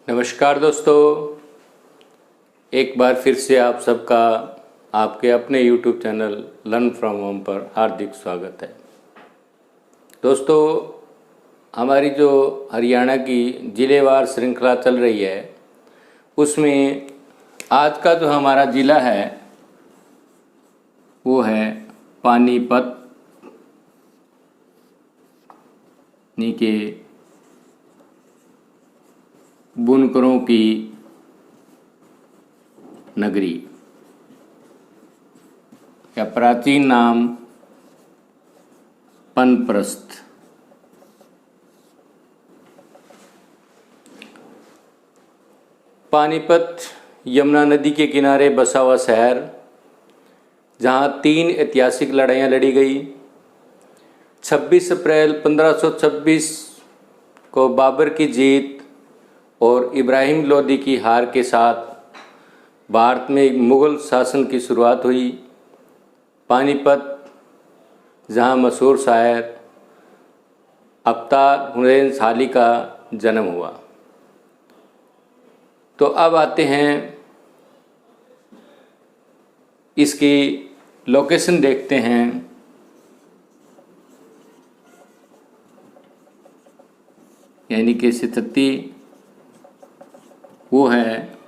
नमस्कार दोस्तों, एक बार फिर से आप सबका आपके अपने YouTube channel learn from home पर हार्दिक स्वागत है। दोस्तों, हमारी जो हरियाणा की जिलेवार श्रृंखला चल रही है उसमें आज का जो हमारा ज़िला है वो है पानीपत के बुनकरों की नगरी या प्राचीन नाम पनप्रस्थ। पानीपत यमुना नदी के किनारे बसा हुआ शहर, जहां 3 ऐतिहासिक लड़ाइयाँ लड़ी गई। 26 अप्रैल 1526 को बाबर की जीत और इब्राहिम लोदी की हार के साथ भारत में मुग़ल शासन की शुरुआत हुई। पानीपत, जहाँ मशहूर शायर अफ्तार हुसैन साली का जन्म हुआ। तो अब आते हैं इसकी लोकेशन देखते हैं। यानी कि स्थिति वो है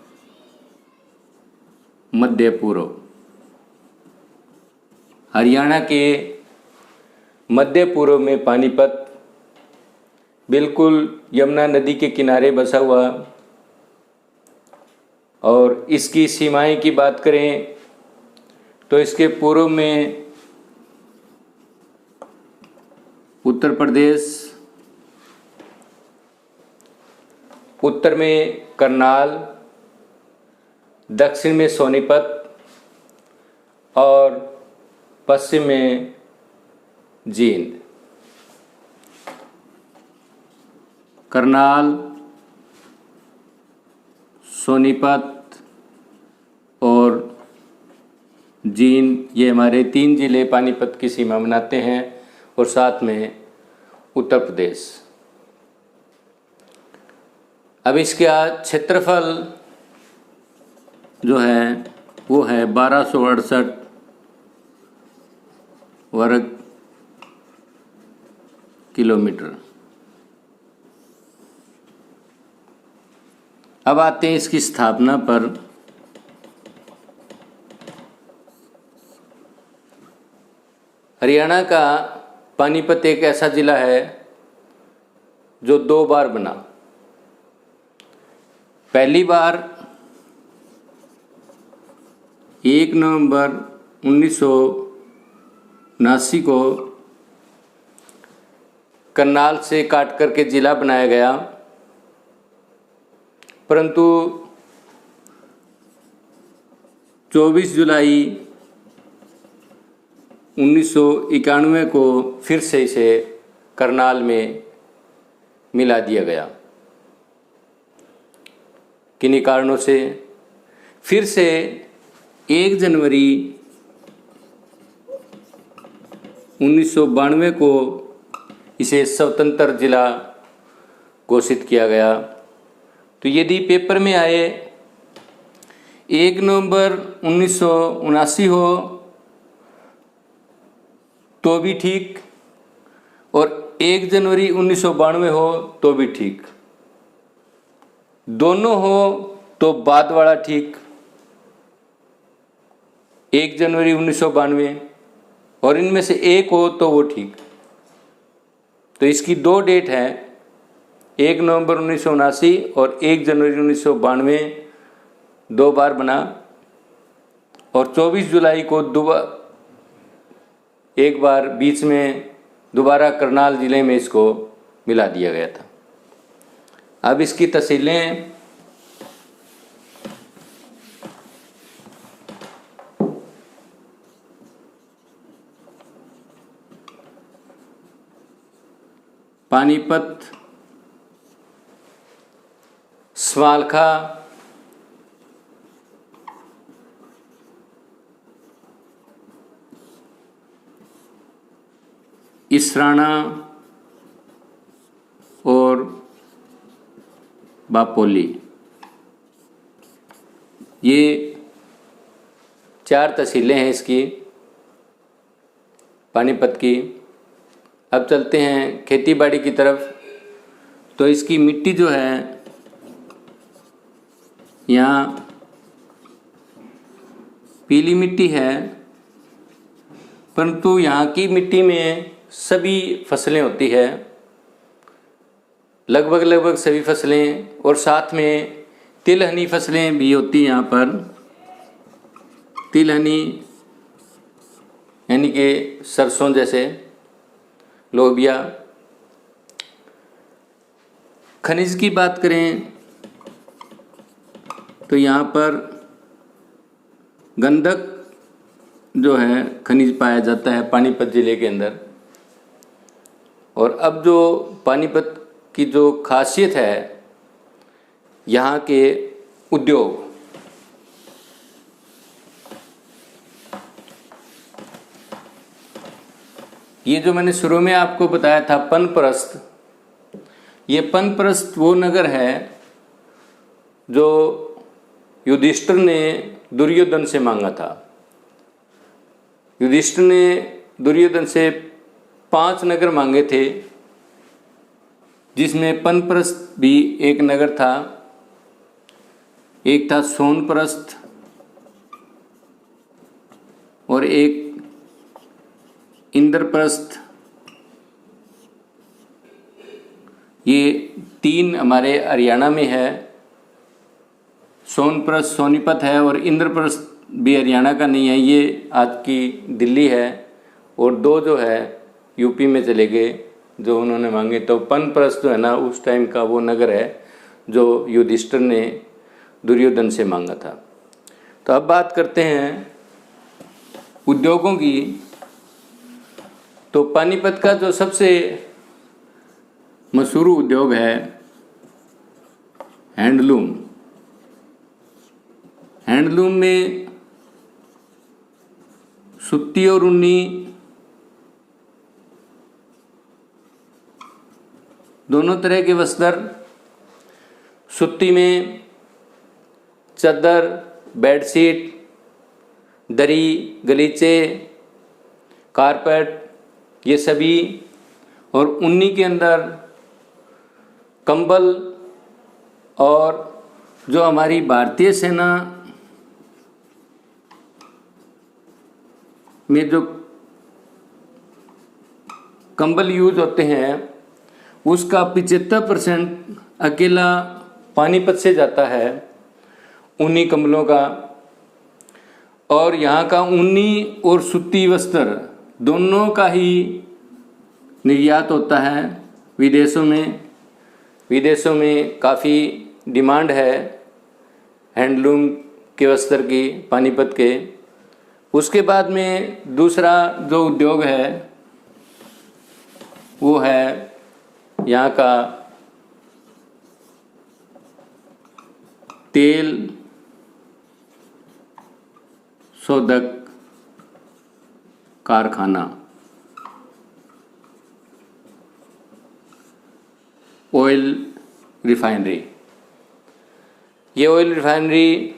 मध्य पूर्व। हरियाणा के मध्य पूर्व में पानीपत बिल्कुल यमुना नदी के किनारे बसा हुआ, और इसकी सीमाएं की बात करें तो इसके पूर्व में उत्तर प्रदेश, उत्तर में करनाल, दक्षिण में सोनीपत और पश्चिम में जींद। करनाल, सोनीपत और जींद, ये हमारे 3 ज़िले पानीपत की सीमा बनाते हैं, और साथ में उत्तर प्रदेश। अब इसका क्षेत्रफल जो है वो है 1268 वर्ग किलोमीटर। अब आते हैं इसकी स्थापना पर। हरियाणा का पानीपत एक ऐसा ज़िला है जो 2 बार बना। पहली बार 1 नवंबर 1979 को करनाल से काट करके ज़िला बनाया गया, परंतु 24 जुलाई 1991 को फिर से इसे करनाल में मिला दिया गया। किन्हीं कारणों से फिर से 1 जनवरी 1992 को इसे स्वतंत्र जिला घोषित किया गया। तो यदि पेपर में आए 1 नवंबर 1979 हो तो भी ठीक, और 1 जनवरी 1992 हो तो भी ठीक, दोनों हो तो बाद वाला ठीक। 1 जनवरी 1992 और इनमें से एक हो तो वो ठीक। तो इसकी 2 डेट है, 1 नवंबर 1979 और 1 जनवरी 1992, 2 बार बना, और 24 जुलाई को एक बार बीच में दोबारा करनाल ज़िले में इसको मिला दिया गया था। अब इसकी तहसीलें पानीपत, समालखा, इसराना और बापोली। ये 4 तहसीलें हैं इसकी, पानीपत की। अब चलते हैं खेती बाड़ी की तरफ। तो इसकी मिट्टी जो है, यहाँ पीली मिट्टी है, परंतु यहाँ की मिट्टी में सभी फसलें होती है, लगभग सभी फसलें, और साथ में तिलहनी फसलें भी होती हैं यहाँ पर। तिलहनी यानी कि सरसों जैसे, लोबिया। खनिज की बात करें तो यहाँ पर गंधक जो है खनिज पाया जाता है पानीपत ज़िले के अंदर। और अब जो पानीपत की जो खासियत है, यहाँ के उद्योग। ये जो मैंने शुरू में आपको बताया था पनप्रस्थ, ये पनप्रस्थ वो नगर है जो युधिष्ठिर ने दुर्योधन से मांगा था। युधिष्ठिर ने दुर्योधन से 5 नगर मांगे थे, जिसमें पनप्रस्थ भी एक नगर था। एक था सोनप्रस्थ और एक इंद्रप्रस्थ। ये 3 हमारे हरियाणा में है। सोनप्रस्थ सोनीपत है और इंद्रप्रस्थ भी हरियाणा का नहीं है, ये आज की दिल्ली है। और 2 जो है यूपी में चले गए जो उन्होंने मांगे। तो पनप्रस्थ जो है ना, उस टाइम का वो नगर है जो युधिष्ठिर ने दुर्योधन से मांगा था। तो अब बात करते हैं उद्योगों की। तो पानीपत का जो सबसे मशहूर उद्योग है हैंडलूम। हैंडलूम में सूती और ऊनी दोनों तरह के वस्त्र। सूती में चादर, बेडशीट, दरी, गलीचे, कारपेट, ये सभी। और ऊनी के अंदर कंबल। और जो हमारी भारतीय सेना में जो कंबल यूज होते हैं, उसका 75% अकेला पानीपत से जाता है, ऊनी कंबलों का। और यहाँ का ऊनी और सूती वस्त्र दोनों का ही निर्यात होता है विदेशों में। विदेशों में काफ़ी डिमांड है हैंडलूम के वस्त्र की, पानीपत के। उसके बाद में दूसरा जो उद्योग है वो है यहाँ का तेल शोधक कारखाना, ऑयल रिफाइनरी। ये ऑयल रिफाइनरी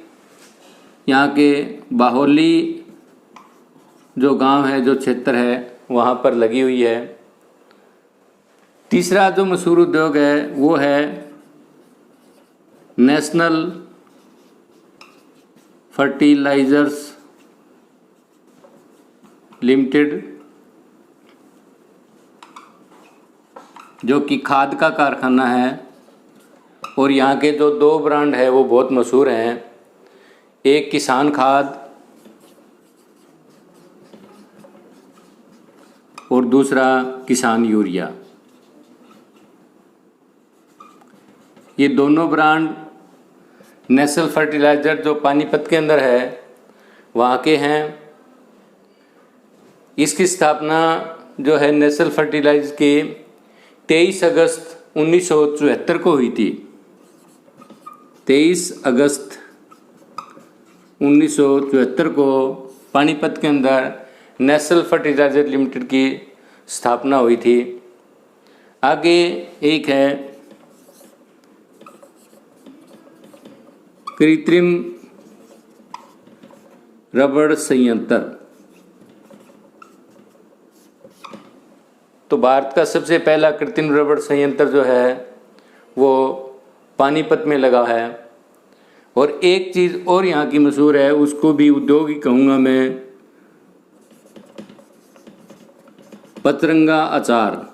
यहाँ के बाहोली जो गांव है, जो क्षेत्र है, वहाँ पर लगी हुई है। तीसरा जो मशहूर उद्योग है वो है नेशनल फर्टिलाइजर्स लिमिटेड, जो कि खाद का कारखाना है। और यहाँ के जो 2 ब्रांड है वो बहुत मशहूर हैं। एक किसान खाद और दूसरा किसान यूरिया। ये दोनों ब्रांड नेशनल फर्टिलाइज़र जो पानीपत के अंदर है वहाँ के हैं। इसकी स्थापना जो है नेशनल फर्टिलाइजर के 23 अगस्त 1974 को हुई थी। 23 अगस्त 1974 को पानीपत के अंदर नेशनल फर्टिलाइजर लिमिटेड की स्थापना हुई थी। आगे एक है कृत्रिम रबड़ संयंत्र। तो भारत का सबसे पहला कृत्रिम रबड़ संयंत्र जो है वो पानीपत में लगा है। और एक चीज़ और यहाँ की मशहूर है, उसको भी उद्योग ही कहूँगा मैं, पचरंगा अचार,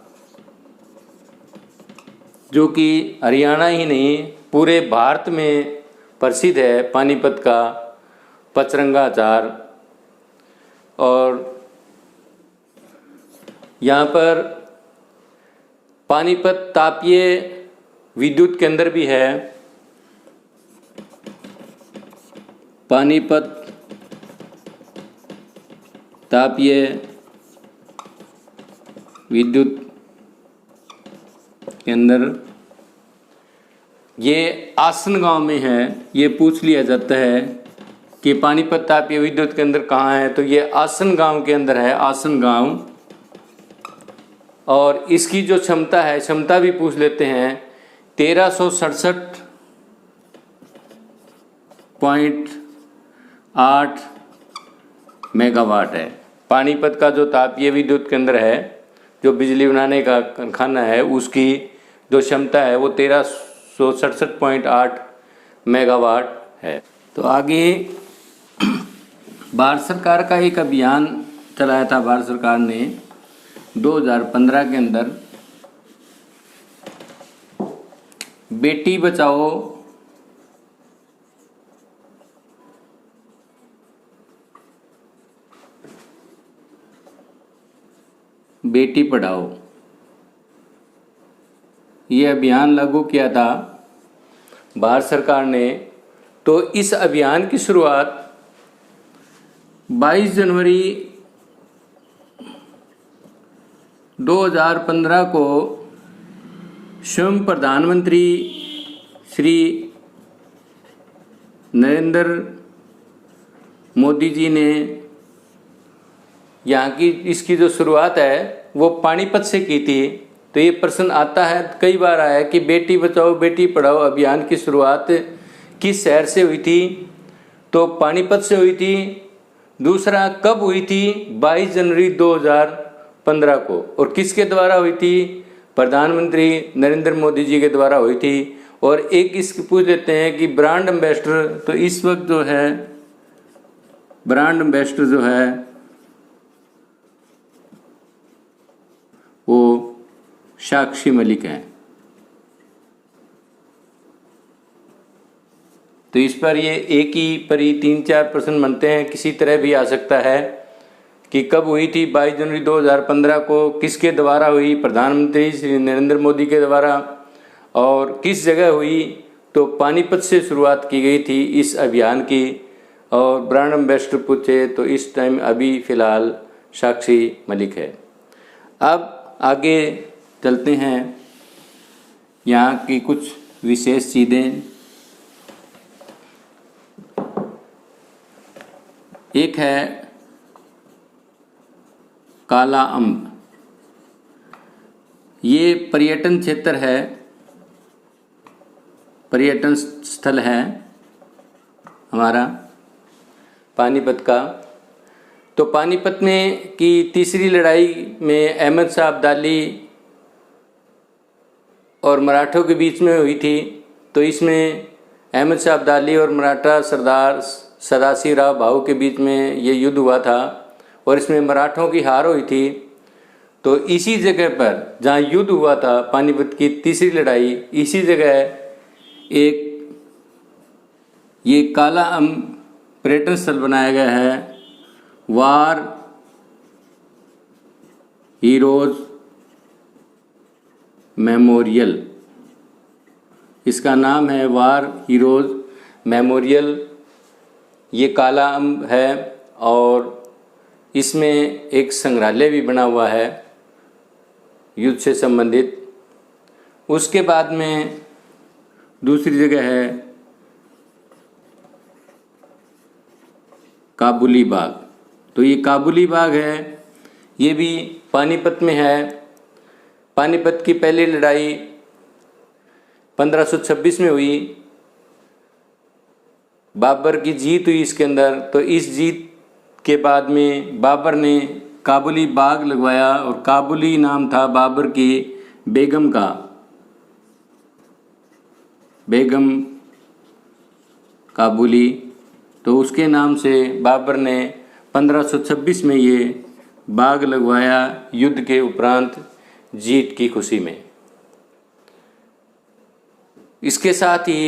जो कि हरियाणा ही नहीं पूरे भारत में प्रसिद्ध है, पानीपत का पचरंगा अचार। और यहाँ पर पानीपत तापीय विद्युत केंद्र भी है। पानीपत तापीय विद्युत केंद्र, ये आसन गांव में है। ये पूछ लिया जाता है कि पानीपत तापीय विद्युत केंद्र कहाँ है, तो ये आसन गांव के अंदर है, आसन गांव। और इसकी जो क्षमता है, क्षमता भी पूछ लेते हैं, 1367.8 मेगावाट है। पानीपत का जो तापीय विद्युत केंद्र है, जो बिजली बनाने का कारखाना है, उसकी जो क्षमता है वो 1367.8 मेगावाट है। तो आगे भारत सरकार का एक अभियान चलाया था भारत सरकार ने 2015 के अंदर, बेटी बचाओ बेटी पढ़ाओ, ये अभियान लागू किया था भारत सरकार ने। तो इस अभियान की शुरुआत 22 जनवरी 2015 को स्वयं प्रधानमंत्री श्री नरेंद्र मोदी जी ने यहाँ की इसकी जो शुरुआत है वो पानीपत से की थी। तो ये प्रश्न आता है, कई बार आया कि बेटी बचाओ बेटी पढ़ाओ अभियान की शुरुआत किस शहर से हुई थी, तो पानीपत से हुई थी। दूसरा, कब हुई थी? 22 जनवरी 2015 को। और किसके द्वारा हुई थी? प्रधानमंत्री नरेंद्र मोदी जी के द्वारा हुई थी। और एक इसकी पूछ लेते हैं कि ब्रांड एम्बेसडर, तो इस वक्त जो है ब्रांड एम्बेसडर जो है वो साक्षी मलिक हैं। तो इस पर ये एक ही पर ही 3-4 प्रश्न बनते हैं, किसी तरह भी आ सकता है कि कब हुई थी? 22 जनवरी 2015 को। किसके द्वारा हुई? प्रधानमंत्री श्री नरेंद्र मोदी के द्वारा। और किस जगह हुई? तो पानीपत से शुरुआत की गई थी इस अभियान की। और ब्रांड एम्बेसडर पूछे तो इस टाइम अभी फ़िलहाल साक्षी मलिक है। अब आगे चलते हैं, यहाँ की कुछ विशेष चीज़ें। एक है काला अम्ब, ये पर्यटन क्षेत्र है, पर्यटन स्थल है हमारा पानीपत का। तो पानीपत में की तीसरी लड़ाई में अहमद शाह अब्दाली और मराठों के बीच में हुई थी। तो इसमें अहमद शाह अब्दाली और मराठा सरदार सदाशिवराव भाऊ के बीच में ये युद्ध हुआ था और इसमें मराठों की हार हुई थी। तो इसी जगह पर जहाँ युद्ध हुआ था, पानीपत की तीसरी लड़ाई, इसी जगह एक ये काला अम्ब पर्यटन स्थल बनाया गया है, वार हीरोज मेमोरियल। इसका नाम है वार हीरोज मेमोरियल। ये काला अम्ब है और इसमें एक संग्रहालय भी बना हुआ है युद्ध से संबंधित। उसके बाद में दूसरी जगह है काबुली बाग। तो ये काबुली बाग है, ये भी पानीपत में है। पानीपत की पहली लड़ाई 1526 में हुई, बाबर की जीत हुई इसके अंदर। तो इस जीत के बाद में बाबर ने काबुली बाग लगवाया और काबुली नाम था बाबर की बेगम का, बेगम काबुली। तो उसके नाम से बाबर ने 1526 में ये बाग लगवाया युद्ध के उपरांत जीत की खुशी में। इसके साथ ही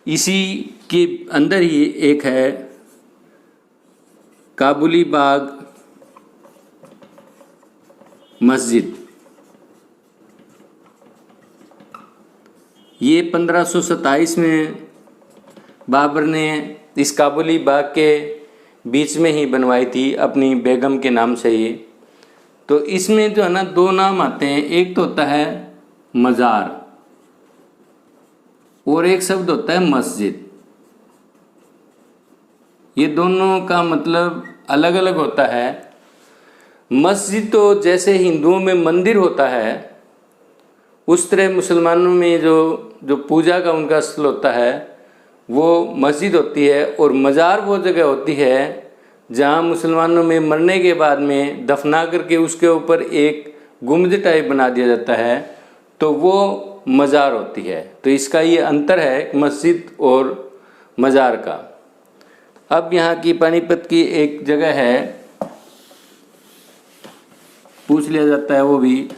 इसी के अंदर ही एक है काबुली बाग मस्जिद। ये 1527 में बाबर ने इस काबुली बाग के बीच में ही बनवाई थी अपनी बेगम के नाम से ही। तो इसमें जो है ना दो नाम आते हैं, एक तो होता है मज़ार और एक शब्द होता है मस्जिद। ये दोनों का मतलब अलग अलग होता है। मस्जिद तो जैसे हिंदुओं में मंदिर होता है उस तरह मुसलमानों में जो पूजा का उनका स्थल होता है वो मस्जिद होती है। और मज़ार वो जगह होती है जहाँ मुसलमानों में मरने के बाद में दफना करके उसके ऊपर एक गुम्बद टाइप बना दिया जाता है, तो वो मज़ार होती है। तो इसका ये अंतर है मस्जिद और मज़ार का। अब यहाँ की पानीपत की एक जगह है, पूछ लिया जाता है, वो भी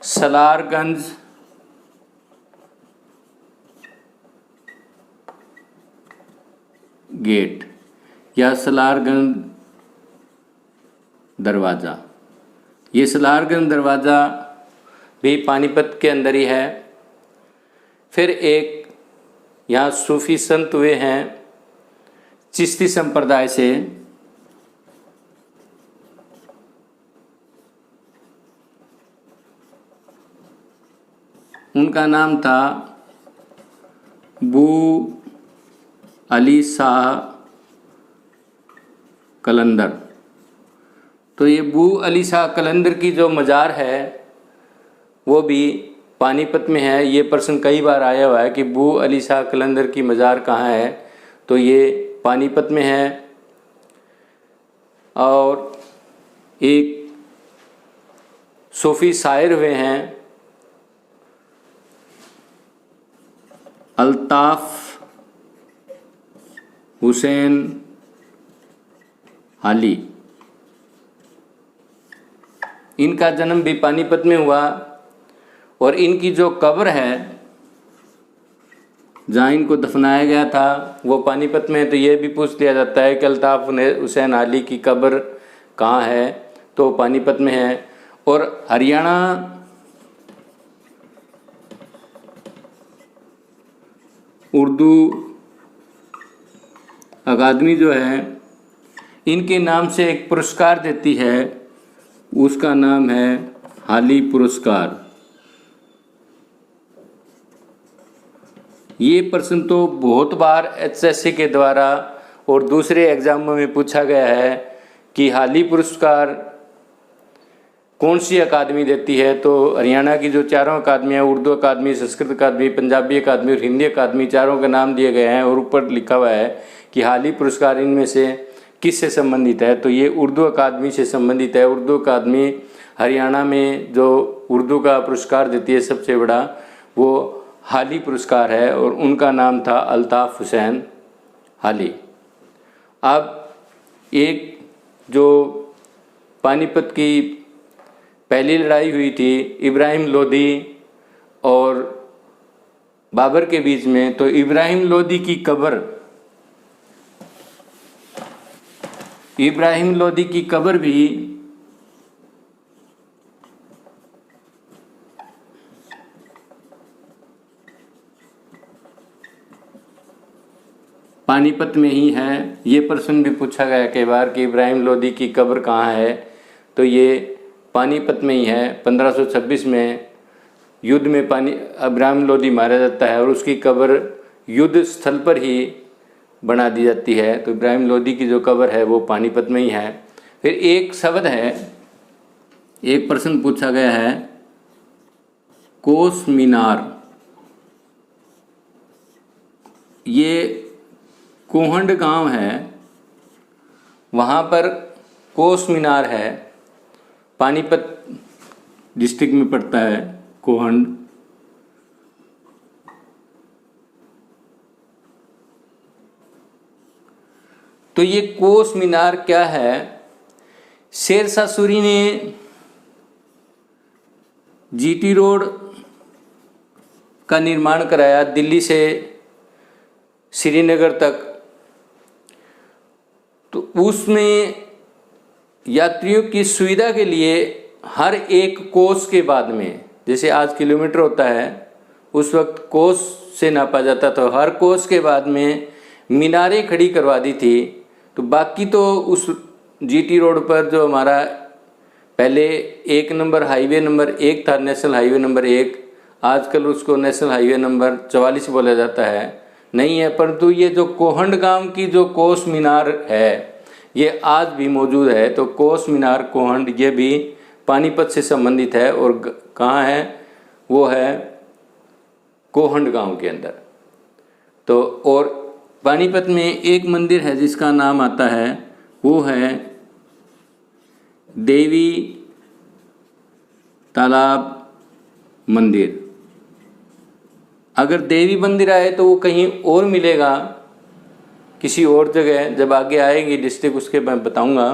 सलारगंज गेट या सलारगंज दरवाज़ा। ये सलारगंज दरवाज़ा भी पानीपत के अंदर ही है। फिर एक यहाँ सूफी संत हुए हैं चिश्ती संप्रदाय से, उनका नाम था बू अली शाह कलंदर। तो ये बू अली शाह कलंदर की जो मज़ार है वो भी पानीपत में है। ये प्रश्न कई बार आया हुआ है कि बू अली शाह कलंदर की मज़ार कहाँ है, तो ये पानीपत में है। और एक सूफी शायर हुए हैं अल्ताफ़ हुसैन हाली, इनका जन्म भी पानीपत में हुआ। और इनकी जो कब्र है जहाँ इनको दफनाया गया था वो पानीपत में है। तो ये भी पूछ लिया जाता है कि अल्ताफ़ हुसैन हाली की कब्र कहाँ है, तो पानीपत में है। और हरियाणा उर्दू अकादमी जो है इनके नाम से एक पुरस्कार देती है, उसका नाम है हाली पुरस्कार। ये प्रश्न तो बहुत बार एचएससी के द्वारा और दूसरे एग्जामों में पूछा गया है कि हाली पुरस्कार कौन सी अकादमी देती है। तो हरियाणा की जो चारों अकादमियाँ, उर्दू अकादमी, संस्कृत अकादमी, पंजाबी अकादमी और हिंदी अकादमी, चारों का नाम दिए गए हैं और ऊपर लिखा हुआ है कि हाली पुरस्कार इनमें से किससे संबंधित है। तो ये उर्दू अकादमी से संबंधित है। उर्दू अकादमी हरियाणा में जो उर्दू का पुरस्कार देती है सबसे बड़ा, वो हाली पुरस्कार है और उनका नाम था अल्ताफ़ हुसैन हाली। अब एक जो पानीपत की पहली लड़ाई हुई थी इब्राहिम लोदी और बाबर के बीच में, तो इब्राहिम लोदी की कब्र भी पानीपत में ही है। ये प्रश्न भी पूछा गया कई बार कि इब्राहिम लोदी की कब्र कहाँ है, तो ये पानीपत में ही है। 1526 में युद्ध में इब्राहिम लोदी मारा जाता है और उसकी कब्र युद्ध स्थल पर ही बना दी जाती है। तो इब्राहिम लोदी की जो कब्र है वो पानीपत में ही है। फिर एक शब्द है, एक प्रश्न पूछा गया है कोस मीनार। ये कोहंड गांव है वहाँ पर कोस मीनार है। पानीपत डिस्ट्रिक्ट में पड़ता है कोहंड। तो ये कोस मीनार क्या है? शेरशाह सूरी ने जीटी रोड का निर्माण कराया दिल्ली से श्रीनगर तक। तो उसमें यात्रियों की सुविधा के लिए हर एक कोस के बाद में, जैसे आज किलोमीटर होता है, उस वक्त कोस से नापा जाता था। हर कोस के बाद में मीनारें खड़ी करवा दी थी। तो बाकी तो उस जीटी रोड पर जो हमारा पहले 1 नंबर हाईवे नंबर 1 था, नेशनल हाईवे नंबर 1, आजकल उसको नेशनल हाईवे नंबर 44 बोला जाता है, नहीं है। परंतु ये जो कोहंड गांव की जो कोस मीनार है ये आज भी मौजूद है। तो कोस मीनार कोहंड ये भी पानीपत से संबंधित है। और कहाँ है? वो है कोहंड गांव के अंदर। तो और पानीपत में एक मंदिर है जिसका नाम आता है, वो है देवी तालाब मंदिर। अगर देवी मंदिर आए तो वो कहीं और मिलेगा, किसी और जगह, जब आगे आएगी डिस्ट्रिक्ट उसके मैं बताऊंगा।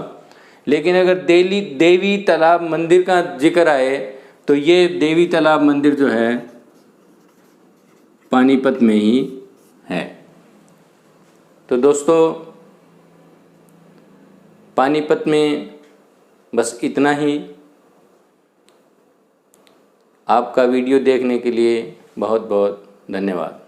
लेकिन अगर देवी तालाब मंदिर का जिक्र आए तो ये देवी तालाब मंदिर जो है पानीपत में ही है। तो दोस्तों, पानीपत में बस इतना ही। आपका वीडियो देखने के लिए बहुत बहुत धन्यवाद।